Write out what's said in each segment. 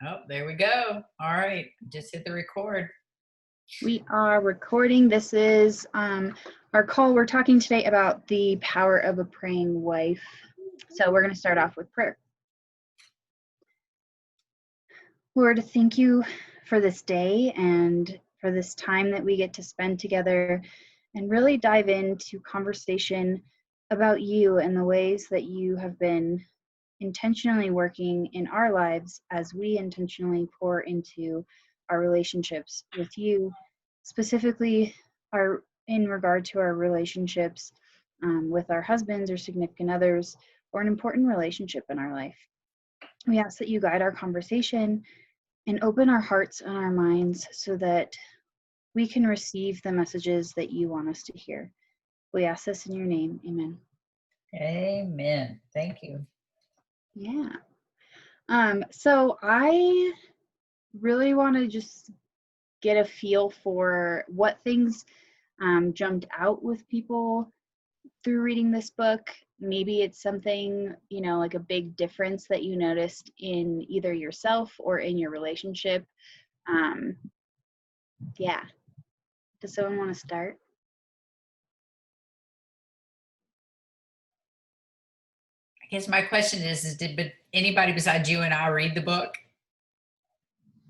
Oh, there we go. All right. Just hit the record. We are recording. This is our call. We're talking today about the power of a praying wife. So we're going to start off with prayer. Lord, thank you for this day and for this time that we get to spend together and really dive into conversation about you and the ways that you have been intentionally working in our lives as we intentionally pour into our relationships with you, specifically in regard to our relationships with our husbands or significant others, or an important relationship in our life. We ask that you guide our conversation and open our hearts and our minds so that we can receive the messages that you want us to hear. We ask this in your name. Amen. Amen. Thank you. Yeah. So I really want to just get a feel for what things jumped out with people through reading this book. Maybe it's something, like a big difference that you noticed in either yourself or in your relationship. Yeah. Does someone want to start? I guess my question is did anybody besides you and I read the book?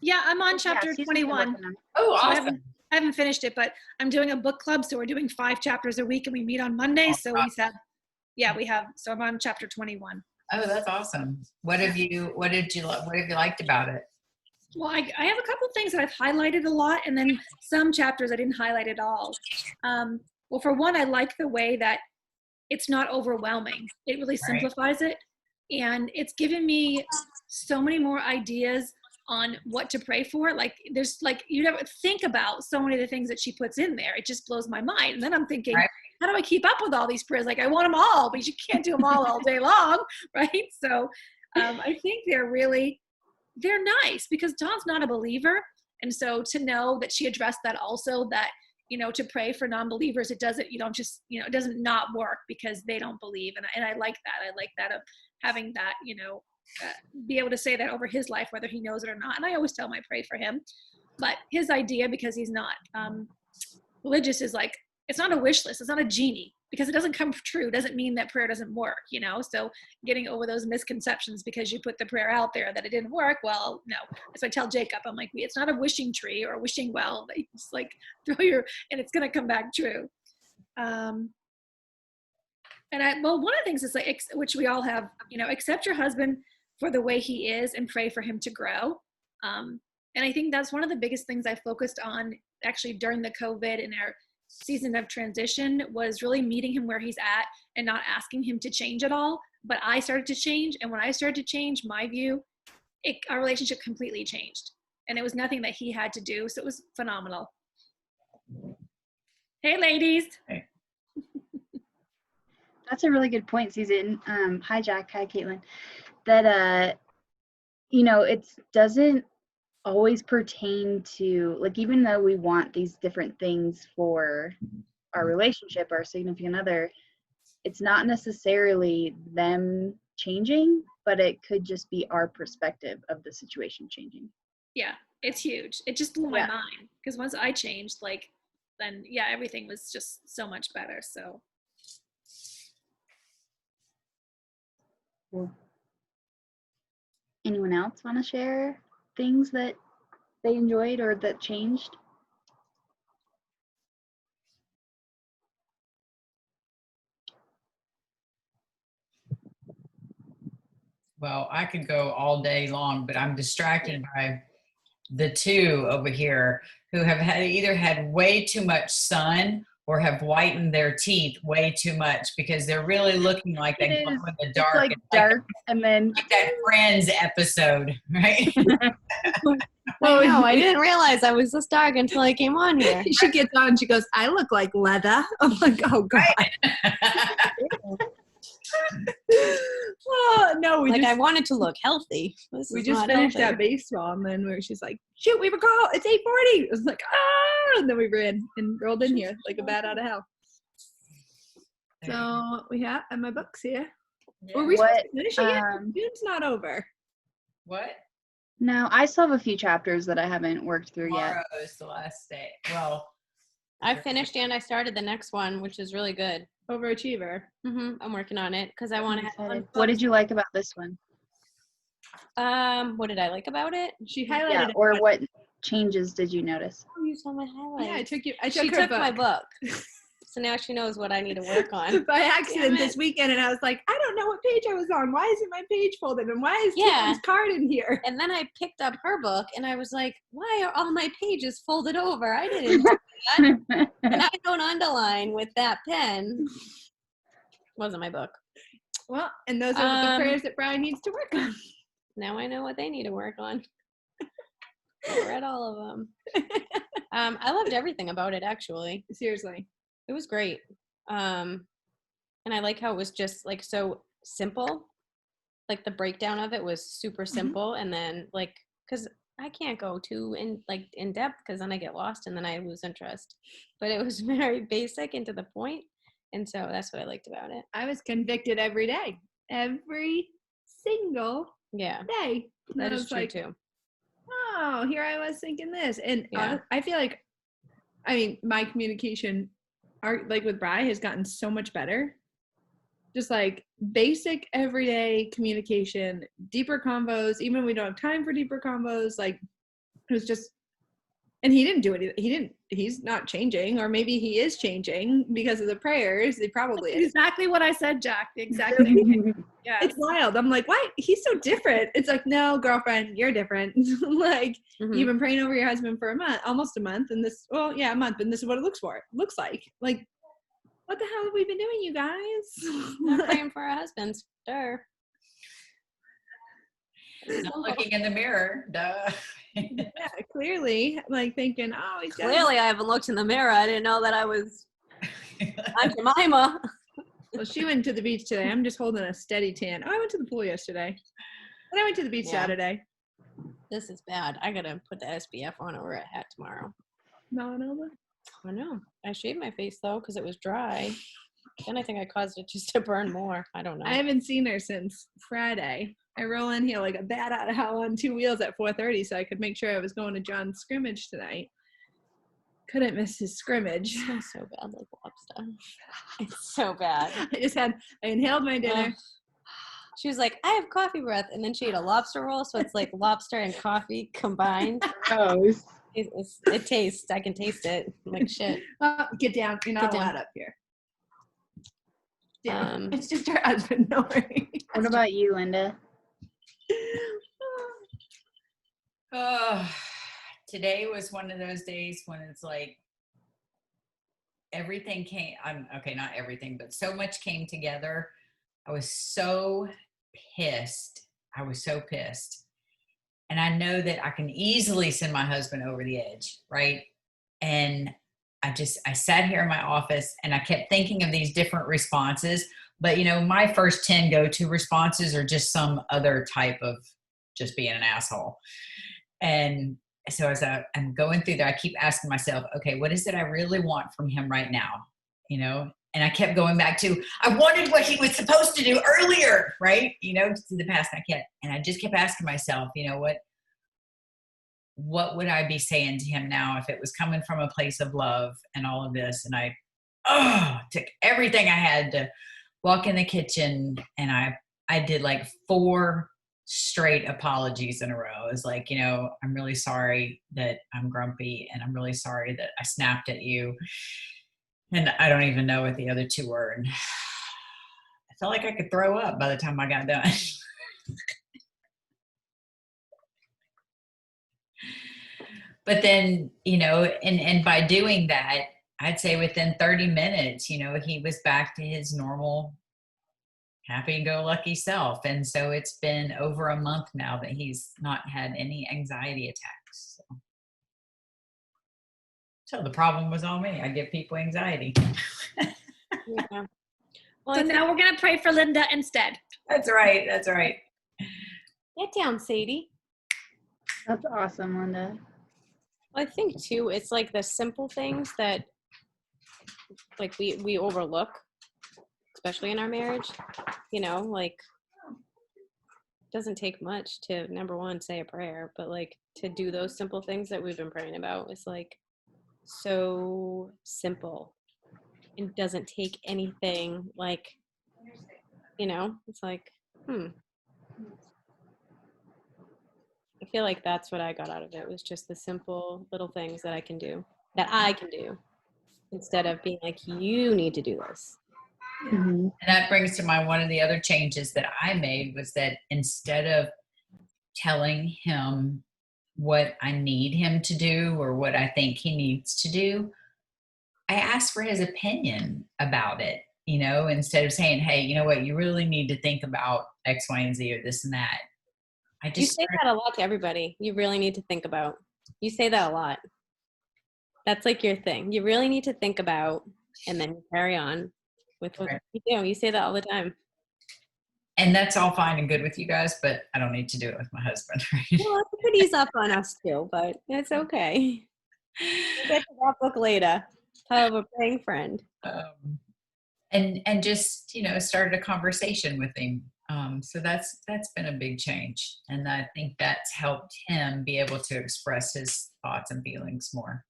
Yeah, I'm on chapter Susan's 21. working on it. Oh, So awesome. I haven't finished it, but I'm doing a book club, so we're doing 5 chapters a week, and we meet on Mondays. So we said, yeah, we have. So I'm on chapter 21. Oh, that's awesome. What have you liked about it? Well, I have a couple things that I've highlighted a lot, and then some chapters I didn't highlight at all. Well, for one, I like the way that it's not overwhelming. It really simplifies it, and it's given me so many more ideas on what to pray for. Like there's you never think about so many of the things that she puts in there. It just blows my mind. And then I'm thinking, how do I keep up with all these prayers? Like I want them all, but you can't do them all day long, right? So I think they're nice because Dawn's not a believer. And so to know that she addressed that also, that, to pray for non-believers, it doesn't not work because they don't believe. And I like that. I like that of having that, be able to say that over his life, whether he knows it or not. And I always tell him I pray for him. But his idea, because he's not religious, is like, it's not a wish list. It's not a genie. Because it doesn't come true doesn't mean that prayer doesn't work, So getting over those misconceptions because you put the prayer out there that it didn't work, well, no. So I tell Jacob, I'm like, it's not a wishing tree or a wishing well. It's like and it's going to come back true. One of the things is like, which we all have, accept your husband for the way he is and pray for him to grow. And I think that's one of the biggest things I focused on actually during the COVID and our season of transition, was really meeting him where he's at and not asking him to change at all. But I started to change. And when I started to change my view, our relationship completely changed. And it was nothing that he had to do. So it was phenomenal. Hey, ladies. Hey. That's a really good point, Susan. Hi, Jack. Hi, Caitlin. That, it doesn't always pertain to, like, even though we want these different things for our relationship, our significant other, it's not necessarily them changing, but it could just be our perspective of the situation changing. Yeah, it's huge. It just blew my mind because once I changed, then everything was just so much better. So. Cool. Anyone else want to share things that they enjoyed or that changed? Well, I could go all day long, but I'm distracted by the two over here who have either had way too much sun or have whitened their teeth way too much because they're really looking like they glow in the dark. It's like dark and then like that Friends episode, right? Well, no, I didn't realize I was this dark until I came on here. She gets on and she goes, I look like leather. I'm like, oh God. Oh, no, I wanted to look healthy. We just finished that baseball, and then she's like, shoot, we have a call. It's 8:40. It was like, and then we ran and rolled in here like a bat out of hell. So we have my books here. Yeah. Were we supposed to finish it yet? June's not over. What? No, I still have a few chapters that I haven't worked through yet. Tomorrow is the last day. Well, I finished and I started the next one, which is really good. Overachiever. I'm working on it because I want to have fun. Excited. What did you like about this one? What did I like about it? She highlighted Yeah, it. or what changes did you notice? Oh, you saw my highlights. Yeah, I She took her took my book. book. So now she knows what I need to work on. By accident Damn this it. weekend, and I was like, I don't know what page I was on. Why isn't my page folded? And why is Yeah. Caitlin's card in here? And then I picked up her book and I was like, why are all my pages folded over? I didn't do that. And I don't underline with that pen. Wasn't my book. Well, and those are the Um, prayers that Brian needs to work on. Now I know what they need to work on. I read all of them. I loved everything about it, actually. Seriously. It was great. And I like how it was just like so simple. Like the breakdown of it was super simple. And then like, cause I can't go too in depth because then I get lost and then I lose interest. But it was very basic and to the point. And so that's what I liked about it. I was convicted every day. Every single Yeah, day. And that I is was true like, too. oh, here I was thinking this. And Yeah. I feel like, I mean, my communication, like with Bri, has gotten so much better. Just like basic everyday communication, deeper combos, even when we don't have time for deeper combos, like it was just, and he didn't do it. He's not changing, or maybe he is changing because of the prayers. He probably is. Exactly what I said, Jack. Exactly. Yeah. It's wild. I'm like, why? He's so different. It's like, no, girlfriend, you're different. Like, Mhm. you've been praying over your husband for almost a month, and a month, and this is what it looks like. Like, what the hell have we been doing, you guys? Not praying for our husbands. Sure. not looking in the mirror. Duh. Yeah, clearly, like thinking, oh, he's got Clearly, I haven't looked in the mirror. I didn't know that I was Aunt Jemima. Well, she went to the beach today. I'm just holding a steady tan. Oh, I went to the pool yesterday. And I went to the beach Yeah. Saturday. This is bad. I gotta put the SPF on over a hat tomorrow. Melanoma. I know. I shaved my face though because it was dry. Then I think I caused it just to burn more. I don't know. I haven't seen her since Friday. I roll in here like a bat out of hell on 2 wheels at 4:30 so I could make sure I was going to John's scrimmage tonight. Couldn't miss his scrimmage. It smells so bad like lobster. It's so bad. I inhaled my dinner. Ugh. She was like, I have coffee breath. And then she ate a lobster roll. So it's like lobster and coffee combined. Gross. It tastes. I can taste it. I'm like, shit. Get down. You're not Get down. allowed up here. Yeah. Um, It's just her husband. No worries. What about you, Linda? Oh, today was one of those days when it's like everything came. Okay, not everything, but so much came together. I was so pissed. And I know that I can easily send my husband over the edge, right? And I sat here in my office and I kept thinking of these different responses. But, my first 10 go-to responses are just some other type of just being an asshole. And so as I'm going through there, I keep asking myself, okay, what is it I really want from him right now? And I kept going back to, I wanted what he was supposed to do earlier, right? To the past. And I just kept asking myself, what would I be saying to him now if it was coming from a place of love and all of this? And I took everything I had to walk in the kitchen, and I did like 4 straight apologies in a row. It was like, I'm really sorry that I'm grumpy, and I'm really sorry that I snapped at you. And I don't even know what the other 2 were. And I felt like I could throw up by the time I got done. But then, and by doing that, I'd say within 30 minutes, he was back to his normal happy-go-lucky self. And so it's been over a month now that he's not had any anxiety attacks. So the problem was on me. I give people anxiety. yeah. Well, So I now we're going to pray for Linda instead. That's right. get down, Sadie. That's awesome, Linda. I think too, it's like the simple things that like we overlook, especially in our marriage, like doesn't take much to, number one, say a prayer, but like to do those simple things that we've been praying about is like so simple and doesn't take anything, like, it's like, I feel like that's what I got out of it, was just the simple little things that I can do instead of being like, you need to do this. Mhm. And that brings to mind one of the other changes that I made was that instead of telling him what I need him to do or what I think he needs to do, I asked for his opinion about it, instead of saying, hey, you know what, you really need to think about X, Y, and Z or this and that. I You just say that a lot to everybody. You really need to think about. You say that a lot. That's like your thing. You really need to think about, and then you carry on with what Right. you do. You say that all the time. And that's all fine and good with you guys, but I don't need to do it with my husband. Right? Well, it could ease up on us too, but it's okay. We'll get to that book later. Title of a Praying Friend. And just started a conversation with him. So that's been a big change, and I think that's helped him be able to express his thoughts and feelings more.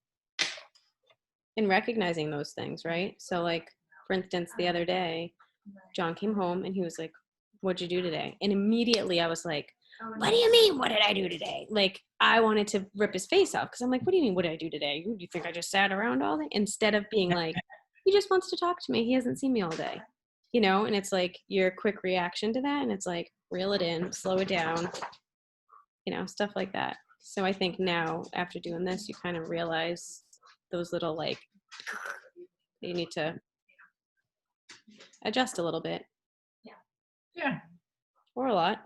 In recognizing those things, right? So like, for instance, the other day, John came home and he was like, what'd you do today? And immediately I was like, what do you mean, what did I do today? Like, I wanted to rip his face off because I'm like, what do you mean, what did I do today? You think I just sat around all day? Instead of being like, he just wants to talk to me. He hasn't seen me all day. And it's like your quick reaction to that. And it's like, reel it in, slow it down, stuff like that. So I think now after doing this, you kind of realize those little, like, you need to adjust a little bit. Yeah. Or a lot.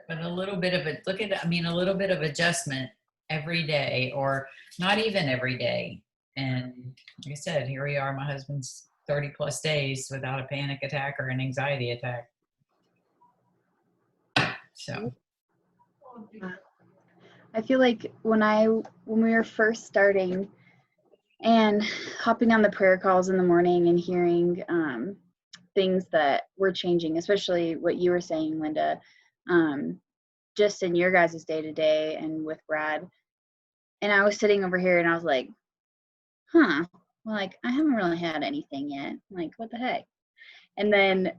But a little bit of a little bit of adjustment every day, or not even every day. And like I said, here we are, my husband's 30 plus days without a panic attack or an anxiety attack. So I feel like when we were first starting and hopping on the prayer calls in the morning and hearing things that were changing, especially what you were saying, Linda, just in your guys' day to day and with Brad. And I was sitting over here and I was like, well, like, I haven't really had anything yet. Like, what the heck? And then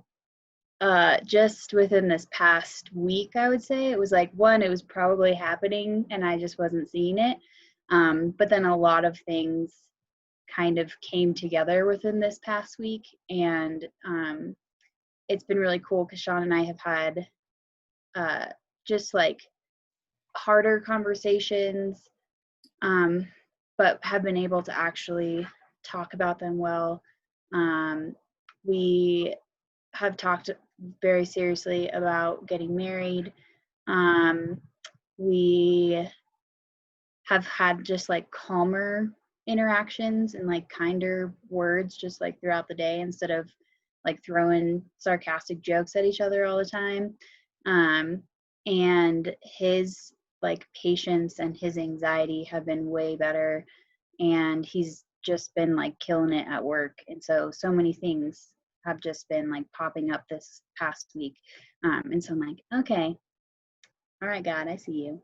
just within this past week, I would say, it was like, one, it was probably happening and I just wasn't seeing it. But then a lot of things kind of came together within this past week. And it's been really cool because Sean and I have had just like harder conversations, but have been able to actually talk about them well. We have talked very seriously about getting married. We have had just like calmer interactions and like kinder words just like throughout the day instead of like throwing sarcastic jokes at each other all the time. And his like patience and his anxiety have been way better, and he's just been like killing it at work. And so many things have just been like popping up this past week. And so I'm like, okay, all right, God, I see you.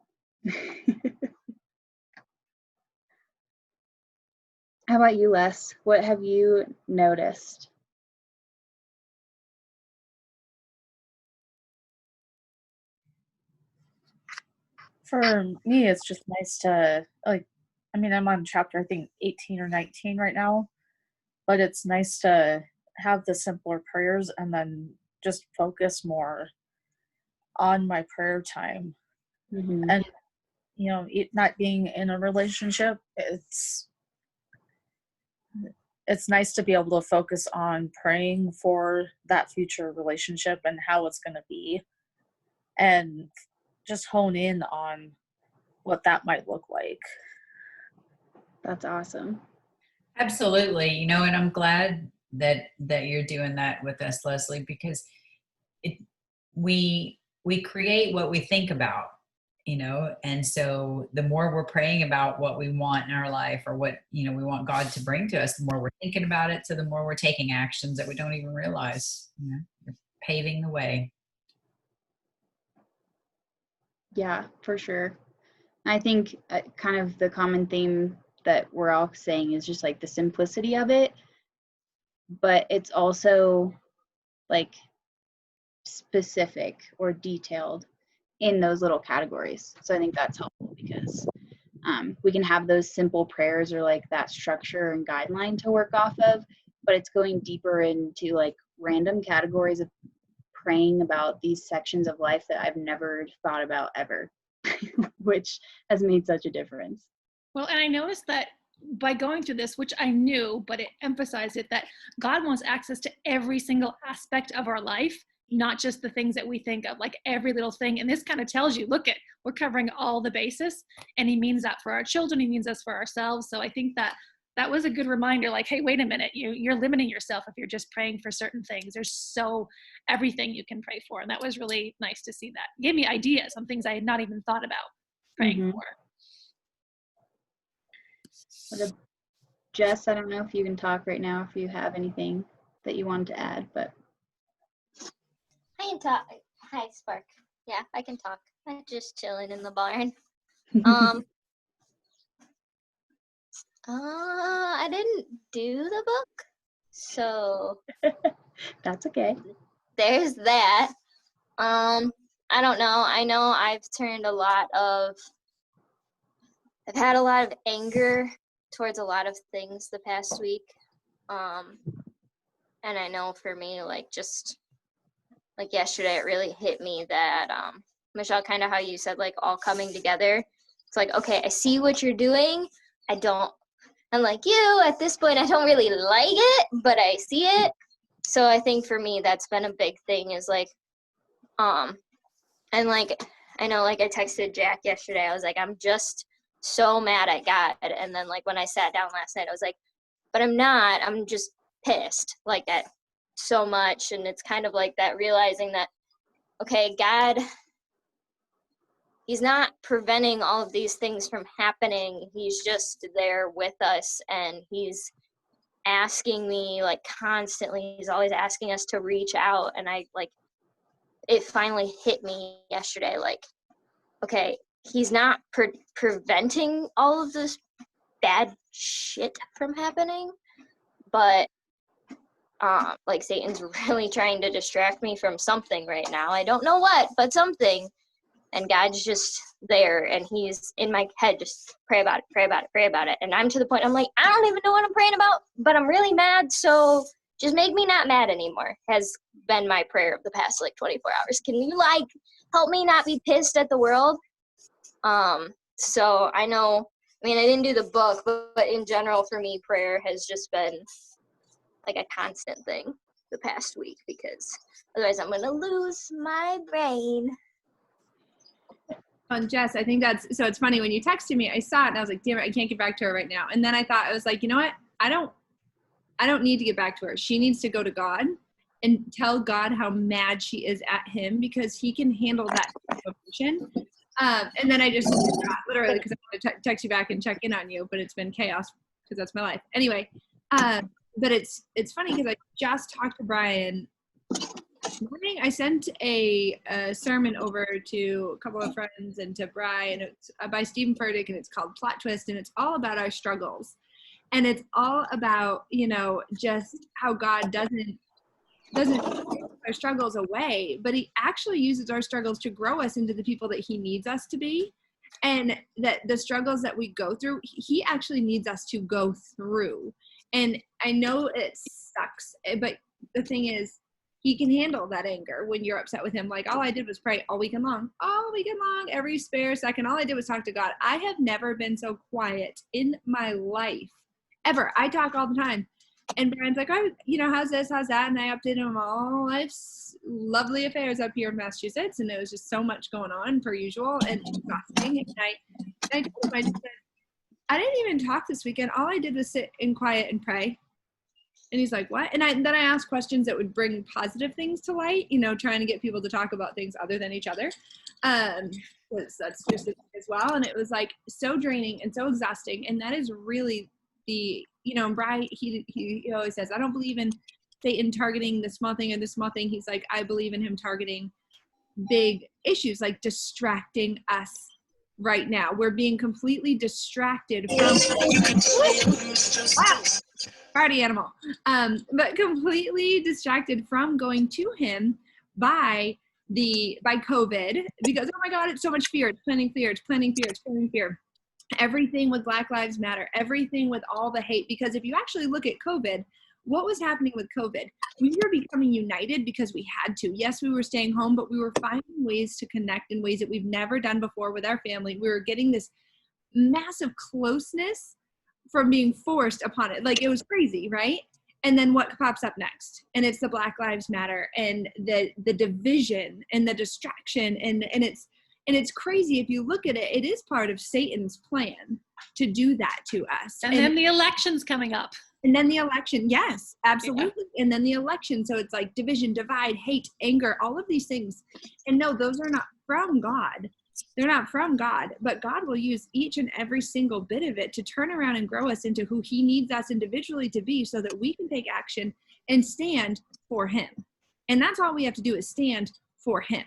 How about you, Les? What have you noticed? For me, it's just nice to, like, I mean, I'm on chapter, I think, 18 or 19 right now, but it's nice to have the simpler prayers and then just focus more on my prayer time. Mm-hmm. And, it not being in a relationship, it's nice to be able to focus on praying for that future relationship and how it's going to be, and just hone in on what that might look like. That's awesome. absolutely, and I'm glad that you're doing that with us, Leslie, because we create what we think about, and so the more we're praying about what we want in our life or what we want God to bring to us, the more we're thinking about it, so the more we're taking actions that we don't even realize. You're paving the way. Yeah, for sure. I think kind of the common theme that we're all saying is just like the simplicity of it, but it's also like specific or detailed in those little categories. So I think that's helpful because we can have those simple prayers or like that structure and guideline to work off of, but it's going deeper into like random categories of praying about these sections of life that I've never thought about ever, which has made such a difference. Well, and I noticed that by going through this, which I knew, but it emphasized it, that God wants access to every single aspect of our life, not just the things that we think of, like every little thing. And this kind of tells you, look, we're covering all the bases, and he means that for our children, he means us for ourselves. So I think that that was a good reminder, like, hey, wait a minute, you're limiting yourself if you're just praying for certain things. There's so everything you can pray for. And that was really nice to see that. It gave me ideas on things I had not even thought about praying Mhm. for. Jess, I don't know if you can talk right now, if you have anything that you wanted to add, but I can talk. Hi, Spark. Yeah, I can talk. I'm just chilling in the barn. I didn't do the book, so that's okay. there's that. I don't know. I know I've had a lot of anger towards a lot of things the past week. And I know for me, like, just like yesterday, it really hit me that, Michelle, kind of how you said, like, all coming together. It's like, okay, I see what you're doing. Unlike you, at this point, I don't really like it, but I see it. So I think for me, that's been a big thing is like, and like, I know, like I texted Jack yesterday, I was like, I'm just so mad at God. And then like when I sat down last night, I was like, but I'm not, I'm just pissed like at so much. And it's kind of like that realizing that, okay, God, he's not preventing all of these things from happening. He's just there with us, and he's asking me like constantly. He's always asking us to reach out. And I like, it finally hit me yesterday, like, okay, he's not preventing all of this bad shit from happening, but like Satan's really trying to distract me from something right now. I don't know what, but something. And God's just there, and he's in my head, just pray about it, pray about it, pray about it. And I'm to the point, I'm like, I don't even know what I'm praying about, but I'm really mad, so just make me not mad anymore, has been my prayer of the past, like, 24 hours. Can you, like, help me not be pissed at the world? So I know, I mean, I didn't do the book, but in general, for me, prayer has just been, like, a constant thing the past week, because otherwise I'm going to lose my brain. Jess, I think that's, so it's funny when you texted me, I saw it and I was like, damn it, I can't get back to her right now. And then I thought, I was like, you know what? I don't need to get back to her. She needs to go to God and tell God how mad she is at him, because he can handle that emotion. And then I just literally, because I want to text you back and check in on you, but it's been chaos because that's my life. Anyway, but it's funny because I just talked to Brian this morning. I sent a sermon over to a couple of friends and to Brian. It's by Stephen Furtick, and it's called Plot Twist, and it's all about our struggles. And it's all about, you know, just how God doesn't take our struggles away, but he actually uses our struggles to grow us into the people that he needs us to be. And that the struggles that we go through, he actually needs us to go through. And I know it sucks, but the thing is, he can handle that anger when you're upset with him. Like, all I did was pray all weekend long, every spare second. All I did was talk to God. I have never been so quiet in my life, ever. I talk all the time. And Brian's like, oh, you know, how's this, how's that? And I updated him all life's lovely affairs up here in Massachusetts. And there was just so much going on, per usual, and exhausting. And I told him, I just said, I didn't even talk this weekend. All I did was sit in quiet and pray. And he's like, what? And then I asked questions that would bring positive things to light, you know, trying to get people to talk about things other than each other. Because that's just as well. And it was like so draining and so exhausting. And that is really the, you know, Brian, he always says, I don't believe in Satan targeting the small thing or the small thing. He's like, I believe in him targeting big issues, like distracting us right now. We're being completely distracted from wow, party animal, but completely distracted from going to him by COVID, because oh my God, it's so much fear. It's planting fear. It's planting fear. It's planting fear. Everything with Black Lives Matter, everything with all the hate. Because if you actually look at COVID, what was happening with COVID? We were becoming united because we had to. Yes, we were staying home, but we were finding ways to connect in ways that we've never done before with our family. We were getting this massive closeness from being forced upon it. Like, it was crazy, right? And then what pops up next? And it's the Black Lives Matter and the division and the distraction. And it's crazy. If you look at it, it is part of Satan's plan to do that to us. And then the election's coming up. And then the election, yes, absolutely. Yeah. And then the election. So it's like division, divide, hate, anger, all of these things. And no, those are not from God. They're not from God, but God will use each and every single bit of it to turn around and grow us into who he needs us individually to be, so that we can take action and stand for him. And that's all we have to do, is stand for him.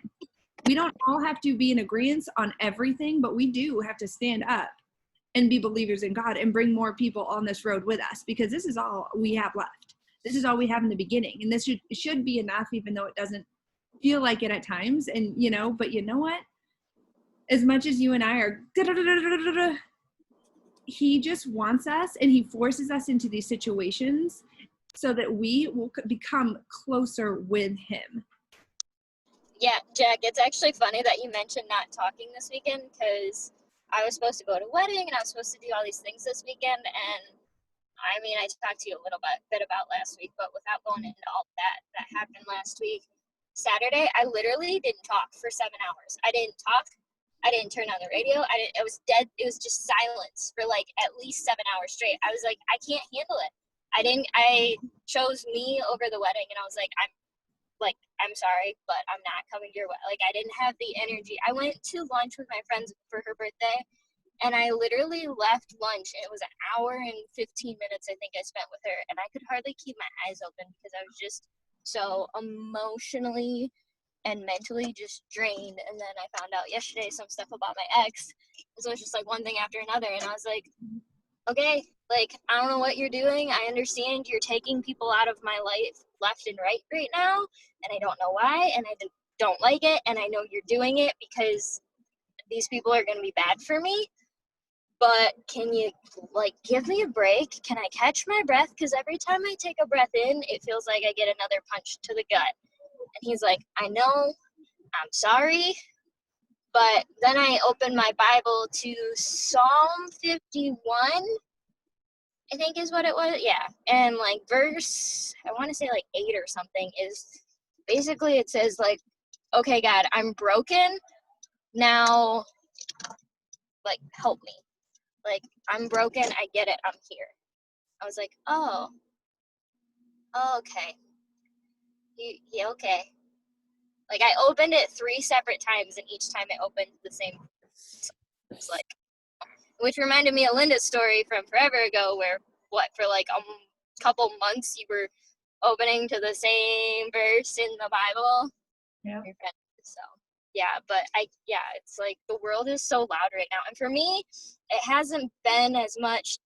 We don't all have to be in agreement on everything, but we do have to stand up and be believers in God and bring more people on this road with us, because this is all we have left. This is all we have in the beginning. And this should be enough, even though it doesn't feel like it at times. And, but you know what? As much as you and I are, he just wants us, and he forces us into these situations so that we will become closer with him. Yeah, Jack, it's actually funny that you mentioned not talking this weekend, because I was supposed to go to a wedding and I was supposed to do all these things this weekend. And I mean, I talked to you a little bit about last week, but without going into all that happened last week. Saturday, I literally didn't talk for 7 hours. I didn't talk. I didn't turn on the radio. It was dead. It was just silence for like at least 7 hours straight. I was like, I can't handle it. I chose me over the wedding, and I was like, I'm sorry, but I'm not coming to your wedding. Like, I didn't have the energy. I went to lunch with my friends for her birthday, and I literally left lunch, and it was an hour and 15 minutes I think I spent with her, and I could hardly keep my eyes open because I was just so emotionally and mentally just drained. And then I found out yesterday some stuff about my ex. So it's just like one thing after another. And I was like, okay, like, I don't know what you're doing. I understand you're taking people out of my life left and right now. And I don't know why. And I don't like it. And I know you're doing it because these people are going to be bad for me. But can you, like, give me a break? Can I catch my breath? Because every time I take a breath in, it feels like I get another punch to the gut. And he's like, I know, I'm sorry. But then I opened my Bible to Psalm 51, I think is what it was. Yeah. And like verse, I want to say like 8 or something, is basically it says like, okay, God, I'm broken. Now, like, help me. Like, I'm broken. I get it. I'm here. I was like, oh, okay. Yeah, okay. Like, I opened it 3 separate times, and each time it opened the same. It's like, which reminded me of Linda's story from forever ago, where for like a couple months you were opening to the same verse in the Bible. Yeah. So yeah, but it's like the world is so loud right now, and for me, it hasn't been as much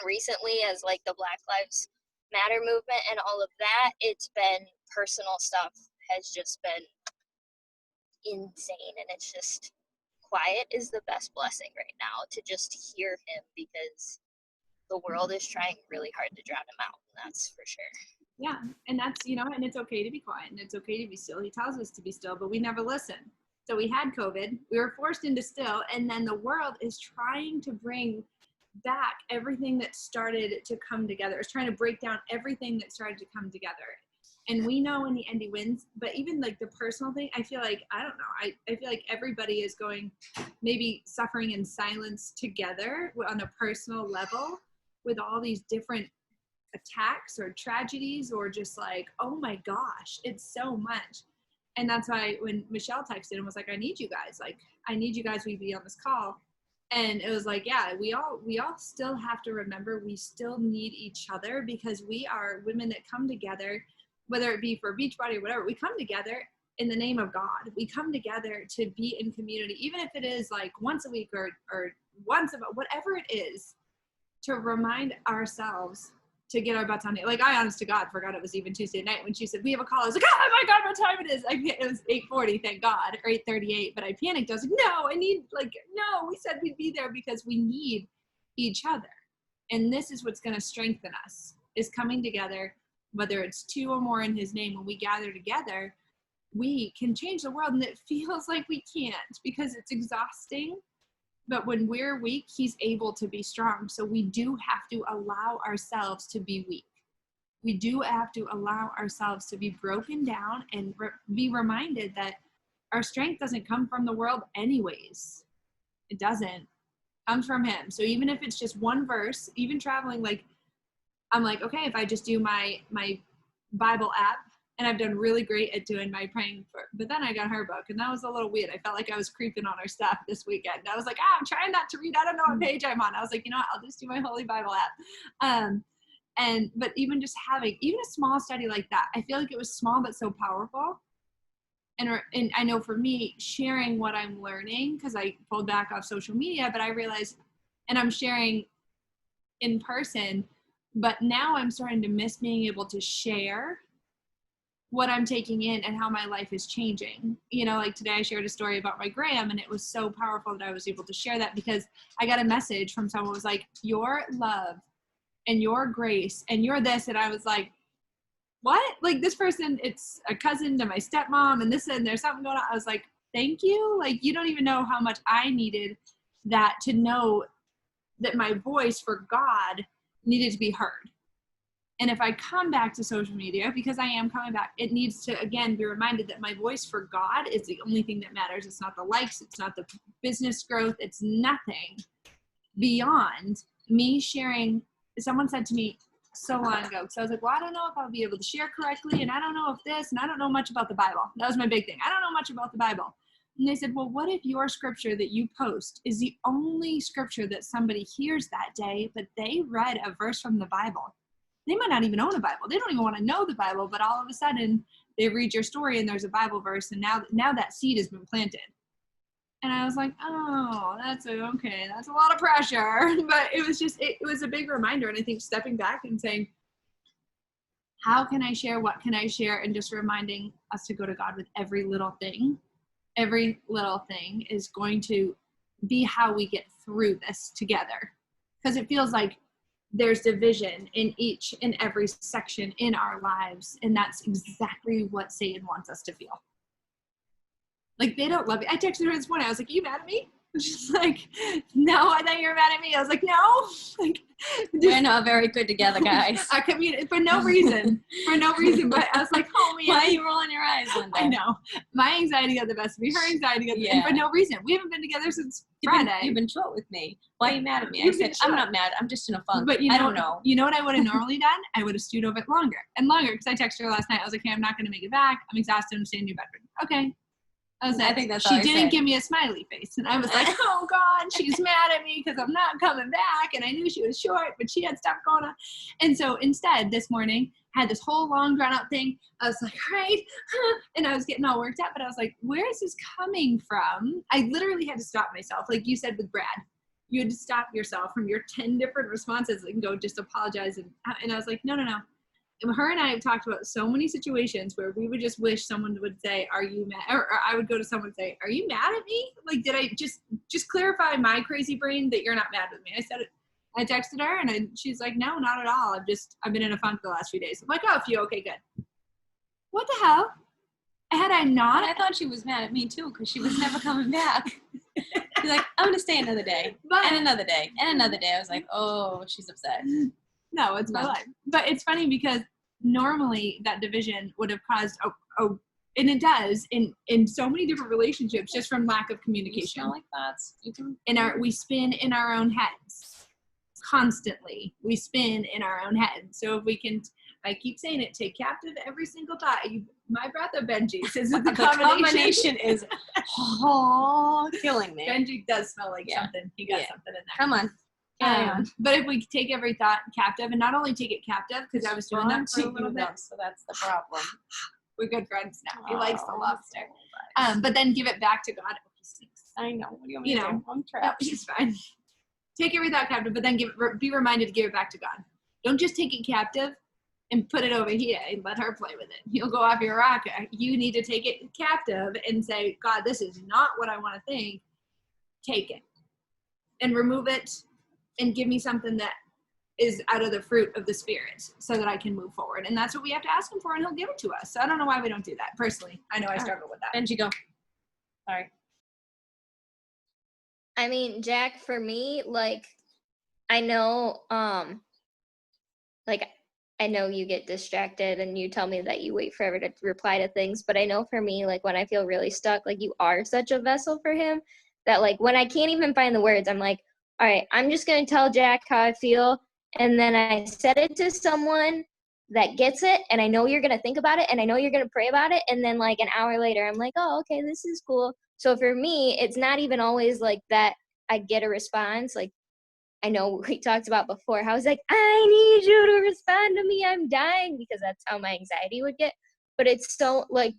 recently as like the Black Lives Matter movement and all of that. It's been personal stuff has just been insane, and it's just quiet is the best blessing right now, to just hear him, because the world is trying really hard to drown him out, that's for sure. Yeah, and that's, and it's okay to be quiet, and it's okay to be still. He tells us to be still, but we never listen. So we had COVID, we were forced into still, and then the world is trying to bring back everything that started to come together. It's trying to break down everything that started to come together. And we know when the Indy wins, but even like the personal thing, I feel like, I don't know, I feel like everybody is going, maybe suffering in silence together on a personal level with all these different attacks or tragedies, or just like, oh my gosh, it's so much. And that's why when Michelle texted and was like, I need you guys to be on this call. And it was like, yeah, we all still have to remember we still need each other, because we are women that come together, whether it be for Beachbody or whatever. We come together in the name of God. We come together to be in community, even if it is like once a week or once a month, whatever it is, to remind ourselves to get our butts on it. Like, I honest to God forgot it was even Tuesday night when she said, we have a call. I was like, oh my God, what time it is? It was 8:40, thank God, or 8:38, but I panicked. I was like, no, we said we'd be there because we need each other. And this is what's going to strengthen us, is coming together, whether it's 2 or more in his name. When we gather together, we can change the world, and it feels like we can't because it's exhausting. But when we're weak, he's able to be strong. So we do have to allow ourselves to be weak. We do have to allow ourselves to be broken down and be reminded that our strength doesn't come from the world anyways. It doesn't. It comes from him. So even if it's just one verse, even traveling, like, I'm like, okay, if I just do my Bible app, and I've done really great at doing my praying for, but then I got her book, and that was a little weird. I felt like I was creeping on her stuff this weekend. I was like, I'm trying not to read. I don't know what page I'm on. I was like, you know what? I'll just do my Holy Bible app. But even just having even a small study like that, I feel like it was small but so powerful. And I know for me, sharing what I'm learning, because I pulled back off social media, but I realized, and I'm sharing in person, but now I'm starting to miss being able to share what I'm taking in and how my life is changing. You know, like today I shared a story about my gram, and it was so powerful that I was able to share that because I got a message from someone who was like, your love and your grace and your this. And I was like, what? Like, this person, it's a cousin to my stepmom, and this, and there's something going on. I was like, thank you. Like, you don't even know how much I needed that, to know that my voice for God needed to be heard. And if I come back to social media, because I am coming back, it needs to, again, be reminded that my voice for God is the only thing that matters. It's not the likes. It's not the business growth. It's nothing beyond me sharing. Someone said to me so long ago, because I was like, well, I don't know if I'll be able to share correctly, and I don't know if this, and I don't know much about the Bible. That was my big thing. I don't know much about the Bible. And they said, well, what if your scripture that you post is the only scripture that somebody hears that day, but they read a verse from the Bible? They might not even own a Bible. They don't even want to know the Bible, but all of a sudden they read your story and there's a Bible verse, and now that seed has been planted. And I was like, oh, that's okay. That's a lot of pressure. But it was just, it was a big reminder. And I think stepping back and saying, how can I share? What can I share? And just reminding us to go to God with every little thing. Every little thing is going to be how we get through this together. Because it feels like there's division in each and every section in our lives. And that's exactly what Satan wants us to feel. Like, they don't love me. I texted her this morning. I was like, are you mad at me? She's like, no, I thought you were mad at me. I was like, no. Like, we're not very good together, guys. I communicate for no reason. But I was like, oh man. Why are you rolling your eyes, Linda? I know. My anxiety got the best of me. Her anxiety got the best, and for no reason. We haven't been together since Friday. You've been short with me. Why are you mad at me? I said, I'm not mad. I'm just in a funk. But I don't know. You know what I would have normally done? I would have stewed over it longer and longer, because I texted her last night. I was like, hey, I'm not going to make it back. I'm exhausted. I'm staying in your bedroom. Okay. I think that's she didn't give me a smiley face, and I was like, oh God, she's mad at me because I'm not coming back. And I knew she was short, but she had stuff going on. And so instead, this morning, I had this whole long drawn out thing. I was like, all right, and I was getting all worked up, but I was like, where is this coming from? I literally had to stop myself, like you said with Brad. You had to stop yourself from your 10 different responses and go just apologize. And I was like, no. And her and I have talked about so many situations where we would just wish someone would say, are you mad? Or I would go to someone and say, are you mad at me? Like, did I just clarify my crazy brain that you're not mad with me? I said it. I texted her, and she's like, no, not at all. I've been in a funk the last few days. I'm like, oh, you okay, good. What the hell? Had I not? I thought she was mad at me too, because she was never coming back. She's like, I'm gonna stay another day, and another day, and another day. I was like, oh, she's upset. No, it's my life. But it's funny because normally that division would have caused and it does in so many different relationships, just from lack of communication. You smell like thoughts. We spin in our own heads constantly. We spin in our own heads. So if we can, I keep saying it, take captive every single thought. My brother Benji says that the combination is killing me. Benji does smell like something. He got something in there. Come on. But if we take every thought captive, and not only take it captive, because I was doing that for a little bit. So that's the problem. We're good friends now. He likes the Oh, lobster. so nice. But then give it back to God. Oh, he stinks. I know. What do you want me You to know. do? I'm No, trapped. he's fine. Take every thought captive, but then be reminded to give it back to God. Don't just take it captive and put it over here and let her play with it. You'll go off your rocker. You need to take it captive and say, God, this is not what I want to think. Take it and remove it and give me something that is out of the fruit of the Spirit so that I can move forward. And that's what we have to ask him for, and he'll give it to us. So I don't know why we don't do that. Personally, I know I struggle with that. Benji, go. Sorry. I mean, Jack, for me, like, I know, like, I know you get distracted and you tell me that you wait forever to reply to things, but I know for me, like, when I feel really stuck, like, you are such a vessel for him that, like, when I can't even find the words, I'm like, all right, I'm just going to tell Jack how I feel, and then I set it to someone that gets it, and I know you're going to think about it, and I know you're going to pray about it, and then, like, an hour later, I'm like, oh, okay, this is cool. So for me, it's not even always, like, that I get a response, like, I know we talked about before how I was like, I need you to respond to me, I'm dying, because that's how my anxiety would get. But it's so, like,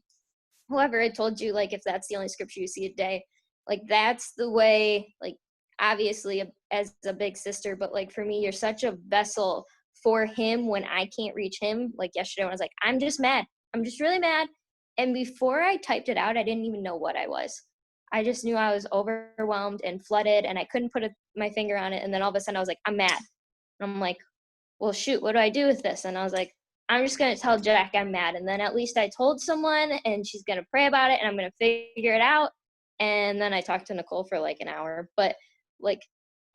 whoever had told you, like, if that's the only scripture you see a day, like, that's the way, like, obviously as a big sister, but, like, for me, you're such a vessel for him when I can't reach him. Like, yesterday when I was like, I'm just mad. I'm just really mad. And before I typed it out, I didn't even know what I was. I just knew I was overwhelmed and flooded, and I couldn't put my finger on it. And then all of a sudden I was like, I'm mad. And I'm like, well, shoot, what do I do with this? And I was like, I'm just going to tell Jack I'm mad. And then at least I told someone, and she's going to pray about it, and I'm going to figure it out. And then I talked to Nicole for like an hour. But, like,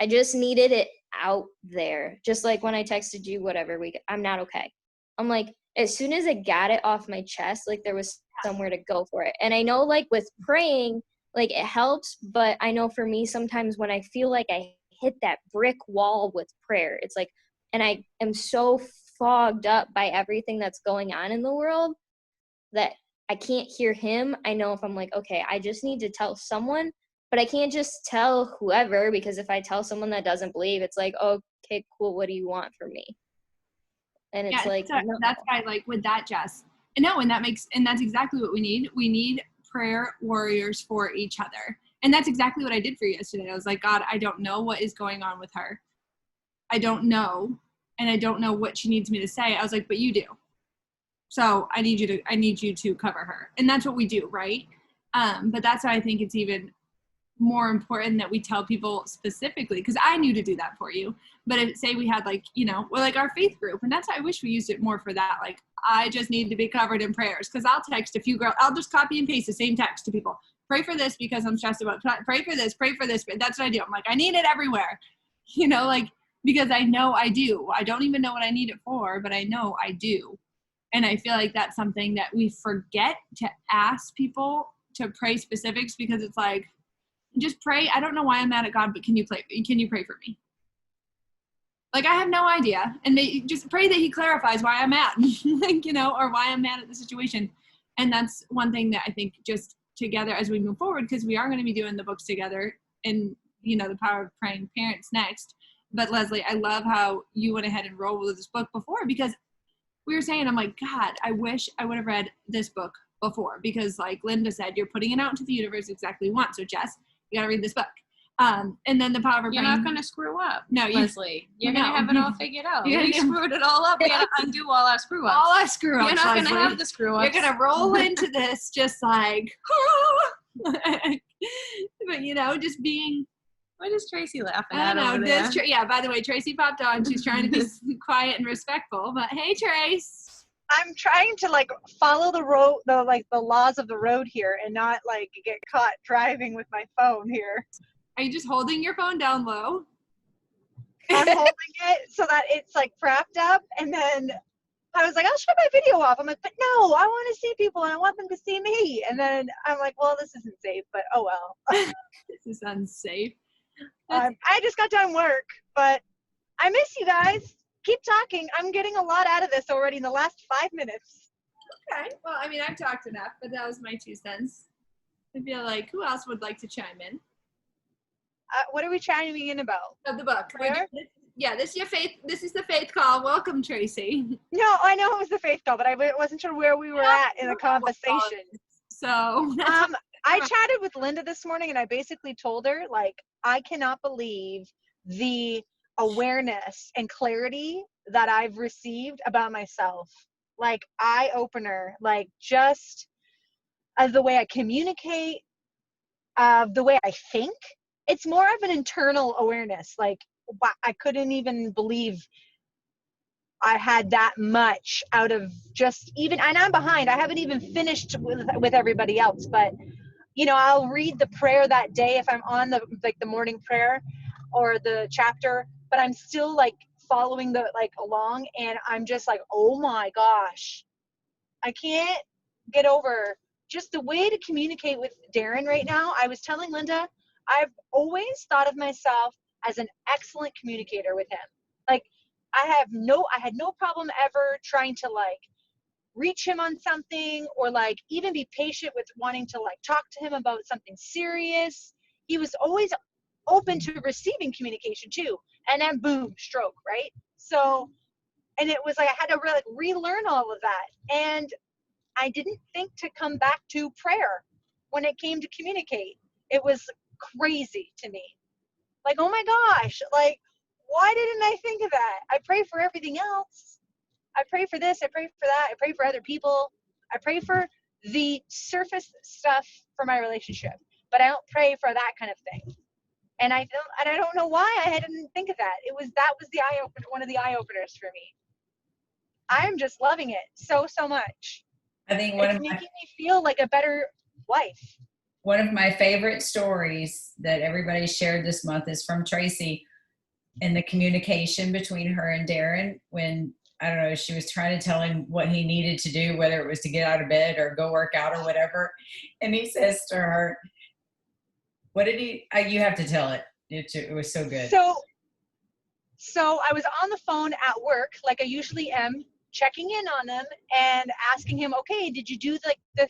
I just needed it out there. Just like when I texted you, whatever week, I'm not okay. I'm like, as soon as I got it off my chest, like, there was somewhere to go for it. And I know, like, with praying, like, it helps, but I know for me sometimes when I feel like I hit that brick wall with prayer, it's like, and I am so fogged up by everything that's going on in the world that I can't hear him. I know if I'm like, okay, I just need to tell someone, but I can't just tell whoever, because if I tell someone that doesn't believe, it's like, okay, cool, what do you want from me? And it's like, so no. that's why, like, with that, Jess, and that's exactly what we need. We need prayer warriors for each other. And that's exactly what I did for you yesterday. I was like, God, I don't know what is going on with her. I don't know. And I don't know what she needs me to say. I was like, but you do. So I need you to cover her. And that's what we do, right? But that's why I think it's even more important that we tell people specifically, because I knew to do that for you. But if, say we had, like, you know, like our faith group, and that's why I wish we used it more for that. Like, I just need to be covered in prayers, because I'll text a few girls. I'll just copy and paste the same text to people. Pray for this because I'm stressed about. Pray for this. Pray for this. That's what I do. I'm like, I need it everywhere, you know, like, because I know I do. I don't even know what I need it for, but I know I do. And I feel like that's something that we forget to ask people to pray specifics, because it's like, just pray. I don't know why I'm mad at God, but can you pray for me? Like, I have no idea. And just pray that he clarifies why I'm mad, like, you know, or why I'm mad at the situation. And that's one thing that I think just together as we move forward, because we are going to be doing the books together, and, you know, The Power of Praying Parents next. But Leslie, I love how you went ahead and rolled with this book before, because we were saying, I'm like, God, I wish I would have read this book before, because, like Linda said, you're putting it out into the universe exactly you want. So Jess, you got to read this book. And then The Power of Praying. You're not going to screw up. No, Leslie. You're going to have it all figured out. You're We gonna- screwed it all up. We got to undo all our screw ups. all our screw ups. You're not going to Leslie. have the screw ups. You're going to roll into this just like, but, you know, just being. What is Tracy laughing I at don't over know. there? Yeah, by the way, Tracy popped on. She's trying to be quiet and respectful. But hey, Trace. I'm trying to, like, follow the road, the laws of the road here, and not, like, get caught driving with my phone here. Are you just holding your phone down low? I'm holding it so that it's, like, propped up, and then I was like, I'll shut my video off. I'm like, but no, I want to see people, and I want them to see me. And then I'm like, well, this isn't safe, but oh well. This is unsafe. I just got done work, but I miss you guys. Keep talking. I'm getting a lot out of this already in the last 5 minutes. Okay. Well, I mean, I've talked enough, but that was my 2 cents. I feel like, who else would like to chime in? What are we chiming in about? Of the book. Prayer? Yeah, this is the faith call. Welcome, Tracy. No, I know it was the faith call, but I wasn't sure where we were at in the conversation. So I chatted with Linda this morning, and I basically told her, like, I cannot believe the awareness and clarity that I've received about myself. Like, eye opener, like, just the way I communicate, the way I think. It's more of an internal awareness. Like, I couldn't even believe I had that much out of just even, and I'm behind. I haven't even finished with everybody else, but you know, I'll read the prayer that day if I'm on the morning prayer or the chapter, but I'm still like following along, and I'm just like, oh my gosh, I can't get over just the way to communicate with Darren right now. I was telling Linda, I've always thought of myself as an excellent communicator with him. Like, I had no problem ever trying to like reach him on something, or like even be patient with wanting to like talk to him about something serious. He was always open to receiving communication too. And then boom, stroke, right? So, and it was like I had to really relearn all of that. And I didn't think to come back to prayer when it came to communicate. It was crazy to me. Like, oh my gosh, like, why didn't I think of that? I pray for everything else. I pray for this, I pray for that, I pray for other people. I pray for the surface stuff for my relationship, but I don't pray for that kind of thing. And I don't know why I didn't think of that. That was the eye opener, one of the eye openers for me. I'm just loving it so much. I think It's making me feel like a better wife. one of my favorite stories that everybody shared this month is from Tracy, and the communication between her and Darren when, I don't know, she was trying to tell him what he needed to do, whether it was to get out of bed or go work out or whatever. And he says to her, what did he, you have to tell it. It was so good. So I was on the phone at work, like I usually am, checking in on him and asking him, okay, did you do like the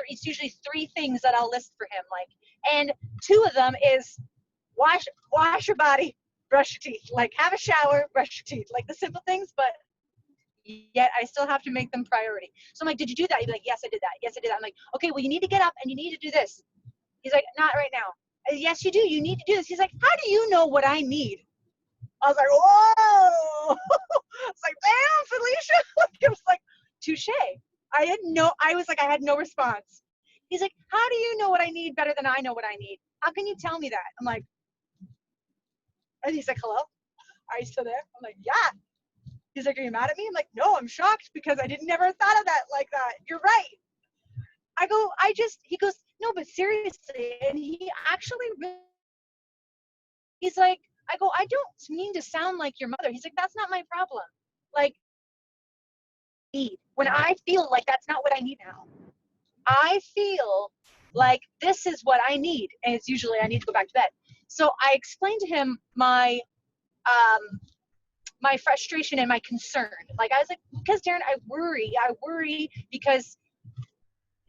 it's usually 3 things that I'll list for him. Like, and 2 of them is wash your body, brush your teeth, like have a shower, brush your teeth, like the simple things, but yet I still have to make them priority. So I'm like, did you do that? He'd be like, yes, I did that. Yes, I did that. I'm like, okay, well, you need to get up and you need to do this. He's like, not right now. Yes, you do. You need to do this. He's like, how do you know what I need? I was like, whoa. It's like, damn, Felicia. It was like, touche. I had no response. He's like, how do you know what I need better than I know what I need? How can you tell me that? I'm like, and he's like, hello? Are you still there? I'm like, yeah. He's like, are you mad at me? I'm like, no, I'm shocked because I never thought of that like that. You're right. He goes, no, but seriously. And he actually, he's like, I go, I don't mean to sound like your mother. He's like, that's not my problem. Like, when I feel like that's not what I need now. I feel like this is what I need. And it's usually I need to go back to bed. So I explained to him my frustration and my concern. Like, I was like, because Darren, I worry because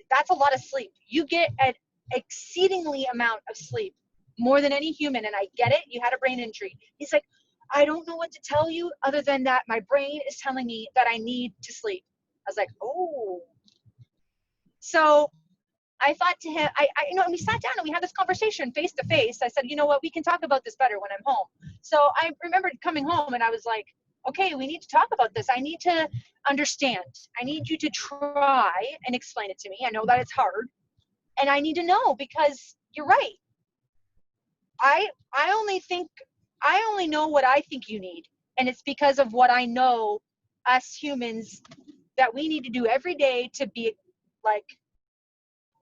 that's a lot of sleep. You get an exceedingly amount of sleep, more than any human. And I get it. You had a brain injury. He's like, I don't know what to tell you other than that my brain is telling me that I need to sleep. I was like, oh. So I thought to him, and we sat down and we had this conversation face to face. I said, you know what, we can talk about this better when I'm home. So I remembered coming home and I was like, okay, we need to talk about this. I need to understand. I need you to try and explain it to me. I know that it's hard. And I need to know because you're right. I only know what I think you need. And it's because of what I know us humans that we need to do every day to be like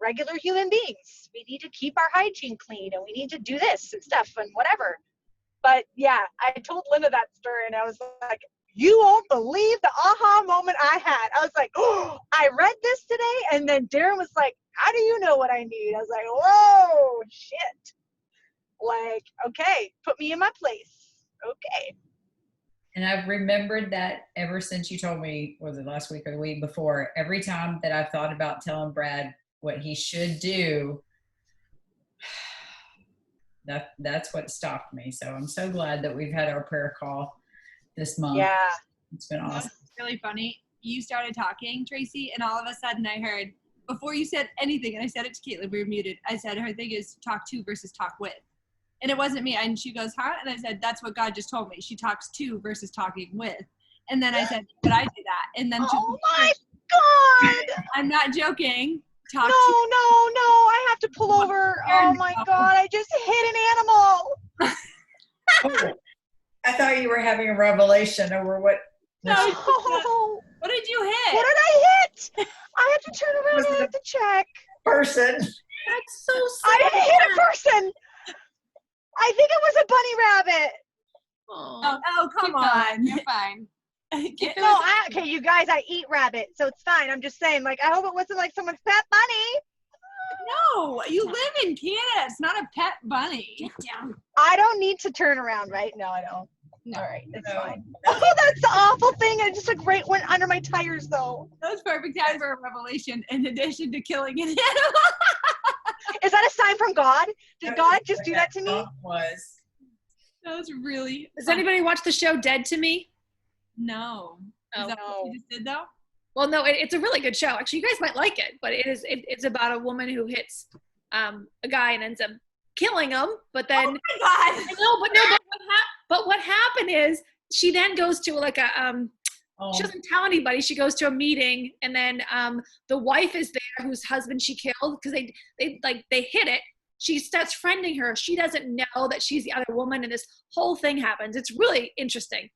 regular human beings. We need to keep our hygiene clean and we need to do this and stuff and whatever. But yeah, I told Linda that story and I was like, you won't believe the aha moment I had. I was like, oh, I read this today. And then Darren was like, how do you know what I need? I was like, whoa, shit. Like, okay, put me in my place. Okay. And I've remembered that ever since you told me, was it last week or the week before, every time that I've thought about telling Brad what he should do, That's what stopped me. So I'm so glad that we've had our prayer call this month. Yeah. It's been awesome. It's really funny. You started talking, Tracy, and all of a sudden I heard, before you said anything, and I said it to Caitlin, we were muted, I said her thing is talk to versus talk with. And it wasn't me. And she goes, huh? And I said, that's what God just told me. She talks to versus talking with. And then I said, but I do that. And then Oh my God. I'm not joking. No, no, no. I have to pull over. Oh my God. I just hit an animal. I thought you were having a revelation over what. No. What did you hit? What did I hit? I have to turn around and I have to check. Person. That's so sad. I didn't hit a person. I think it was a bunny rabbit. Oh, come Keep on. going. You're fine. No, okay, you guys, I eat rabbit, so it's fine. I'm just saying, like, I hope it wasn't like someone's pet bunny. No, you live in Canada. It's not a pet bunny. Get down. I don't need to turn around, right? No, I don't. All right, it's No. fine. Oh, that's the awful thing. I just like right went under my tires, though. That was perfect time for a revelation in addition to killing an animal. Is that a sign from God? Did God just do that to me? Was. That was really. Does anybody watch the show Dead to Me? No. Is Oh. that what you just did though? Well, no, it's a really good show. Actually, you guys might like it, but it's about a woman who hits a guy and ends up killing him. But then, Oh my God. but what happened is she then goes to like a she doesn't tell anybody. She goes to a meeting, and then the wife is there, whose husband she killed because they hit it. She starts friending her. She doesn't know that she's the other woman, and this whole thing happens. It's really interesting.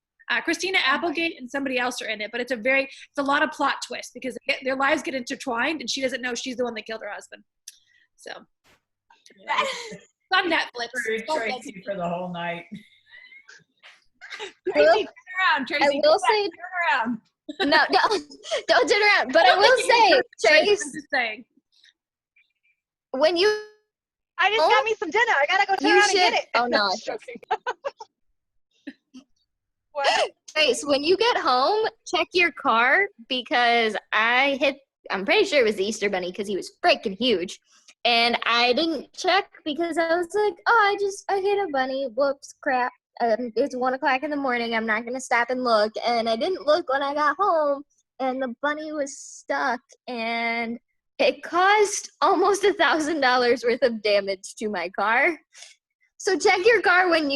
Christina Applegate and somebody else are in it, but it's a lot of plot twists because their lives get intertwined, and she doesn't know she's the one that killed her husband. So it's on Netflix. Tracy for the whole night. Tracy, turn around. Tracy, I will say, turn around. no, don't turn around. But I will say, I'm Trace, just saying. when you I just got me some dinner. I gotta go turn You around and get should- it. oh, no. I'm joking. What? Trace, when you get home, check your car because I'm pretty sure it was the Easter Bunny because he was freaking huge. And I didn't check because I was like, oh, I hit a bunny. Whoops, crap. It's 1 o'clock in the morning. I'm not going to stop and look. And I didn't look when I got home, and the bunny was stuck. And it caused almost $1,000 worth of damage to my car. So check your car when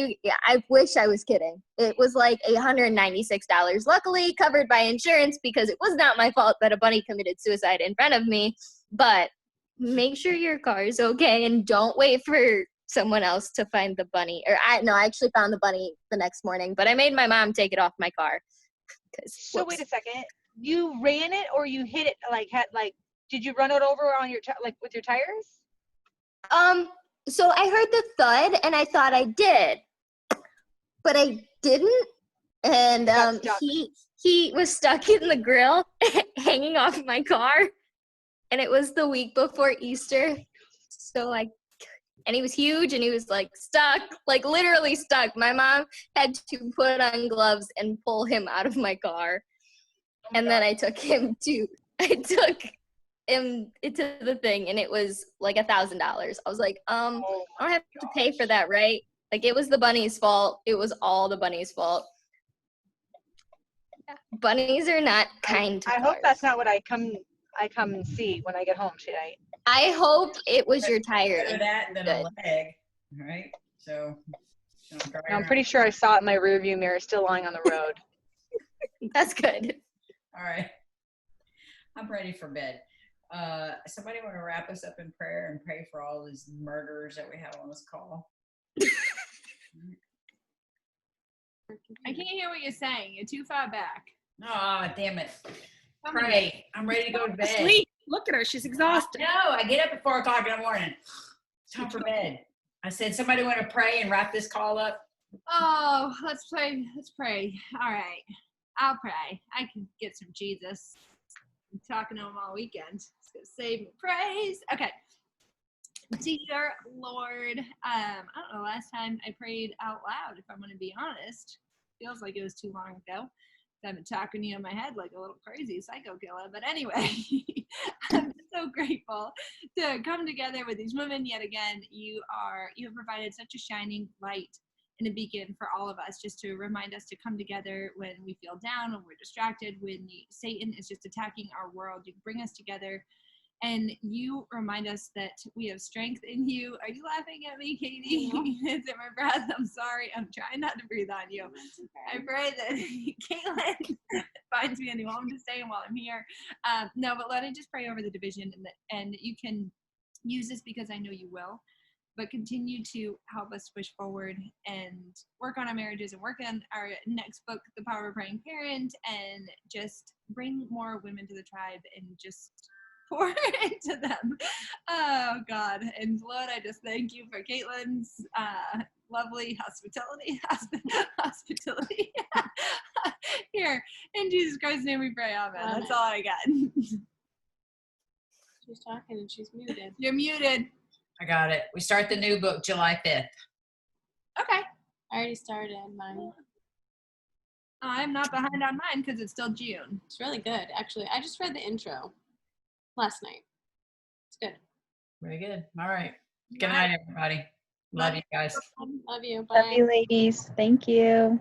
I wish I was kidding. It was like $196. Luckily covered by insurance because it was not my fault that a bunny committed suicide in front of me. But make sure your car is okay and don't wait for someone else to find the bunny. I actually found the bunny the next morning, but I made my mom take it off my car. So wait a second. You ran it or you hit it did you run it over on your with your tires? So I heard the thud and I thought I did, but I didn't. And he was stuck in the grill, hanging off my car, and it was the week before Easter. So and he was huge and he was stuck, literally stuck. My mom had to put on gloves and pull him out of my car. And then I took him to the thing, and it was like $1,000. I was like, I don't have to pay for that, right? It was the bunny's fault. It was all the bunny's fault. Bunnies are not kind to I hope cars. that's not what I come and see when I get home tonight. I hope it was your tire. Better that than a Good. leg. All right. So I'm pretty sure I saw it in my rearview mirror, still lying on the road. That's good. All right. I'm ready for bed. Somebody want to wrap us up in prayer and pray for all these murderers that we have on this call? I can't hear what you're saying. You're too far back. Oh, damn it. Pray. I'm ready to go to bed. Sleep. Look at her. She's exhausted. No, I get up at 4 o'clock in the morning. It's time for bed. I said, somebody want to pray and wrap this call up? Oh, let's pray. Let's pray. All right. I'll pray. I can get some Jesus. I'm talking to him all weekend. It's going to save me praise. Okay. Dear Lord, I don't know, last time I prayed out loud, if I'm going to be honest. Feels like it was too long ago. I've been talking to you in my head like a little crazy psycho killer. But anyway, I'm just so grateful to come together with these women yet again. You have provided such a shining light and a beacon for all of us, just to remind us to come together when we feel down, when we're distracted, when Satan is just attacking our world. You bring us together, and you remind us that we have strength in you. Are you laughing at me, Katie? It's in my breath. I'm sorry. I'm trying not to breathe on you. I pray that Caitlin finds me a new home to stay in while I'm here. No, but let me just pray over the division, and you can use this because I know you will. But continue to help us push forward and work on our marriages and work on our next book, The Power of Praying Parent, and just bring more women to the tribe and just pour into them. Oh God. And Lord, I just thank you for Caitlin's lovely hospitality here. In Jesus Christ's name we pray, amen. That's all I got. She's talking and she's muted. You're muted. I got it. We start the new book July 5th. Okay. I already started mine. I'm not behind on mine because it's still June. It's really good. Actually, I just read the intro last night. It's good. Very good. All right. Good night, everybody. Love you guys. Love you. Bye. Love you, ladies. Thank you.